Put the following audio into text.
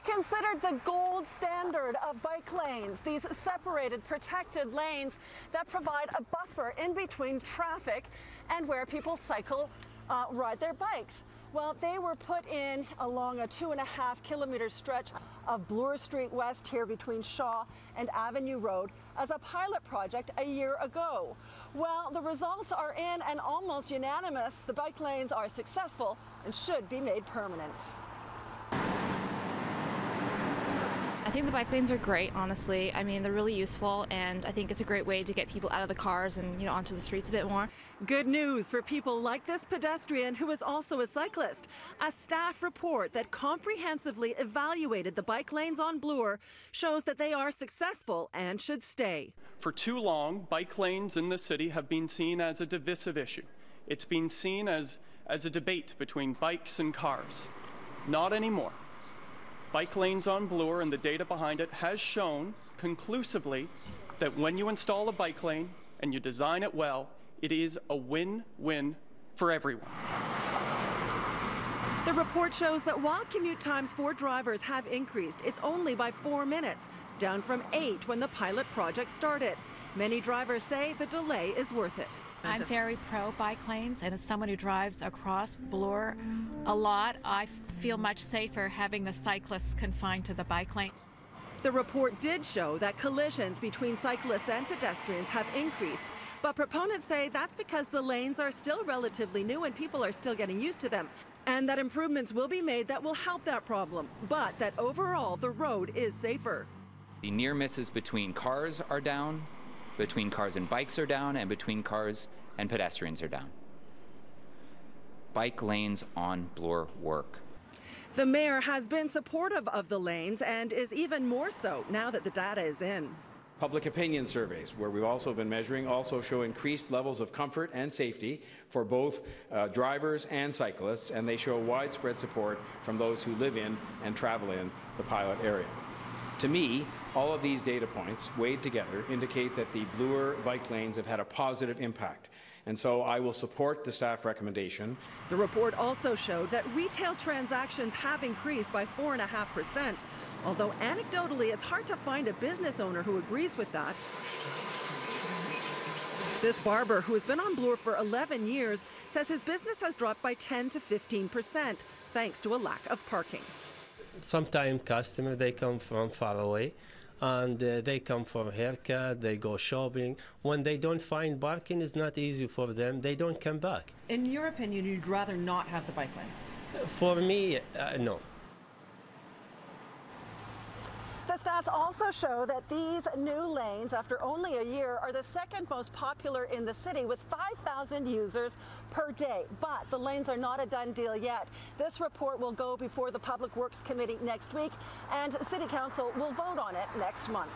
considered the gold standard of bike lanes, these separated, protected lanes that provide a buffer in between traffic and where people ride their bikes. Well, they were put in along a 2.5-kilometer stretch of Bloor Street West here between Shaw and Avenue Road as a pilot project a year ago. Well, the results are in and almost unanimous. The bike lanes are successful and should be made permanent. I think the bike lanes are great, honestly. I mean, they're really useful, and I think it's a great way to get people out of the cars and, onto the streets a bit more. Good news for people like this pedestrian who is also a cyclist. A staff report that comprehensively evaluated the bike lanes on Bloor shows that they are successful and should stay. For too long, bike lanes in the city have been seen as a divisive issue. It's been seen as a debate between bikes and cars. Not anymore. Bike lanes on Bloor and the data behind it has shown conclusively that when you install a bike lane and you design it well, it is a win-win for everyone. The report shows that while commute times for drivers have increased, it's only by 4 minutes, down from 8 when the pilot project started. Many drivers say the delay is worth it. I'm very pro bike lanes, and as someone who drives across Bloor a lot, I feel much safer having the cyclists confined to the bike lane. The report did show that collisions between cyclists and pedestrians have increased, but proponents say that's because the lanes are still relatively new and people are still getting used to them, and that improvements will be made that will help that problem, but that overall the road is safer. The near misses between cars are down, between cars and bikes are down, and between cars and pedestrians are down. Bike lanes on Bloor work. The mayor has been supportive of the lanes and is even more so now that the data is in. Public opinion surveys, where we've also been measuring, also show increased levels of comfort and safety for both drivers and cyclists, and they show widespread support from those who live in and travel in the pilot area. To me, all of these data points weighed together indicate that the Bloor bike lanes have had a positive impact, and so I will support the staff recommendation. The report also showed that retail transactions have increased by 4.5%, although anecdotally it's hard to find a business owner who agrees with that. This barber, who has been on Bloor for 11 years, says his business has dropped by 10 to 15% thanks to a lack of parking. Sometimes customers, they come from far away, and they come for a haircut, they go shopping. When they don't find parking, it's not easy for them, they don't come back. In your opinion, you'd rather not have the bike lanes? For me, no. The stats also show that these new lanes, after only a year, are the second most popular in the city with 5,000 users per day. But the lanes are not a done deal yet. This report will go before the Public Works Committee next week, and City Council will vote on it next month.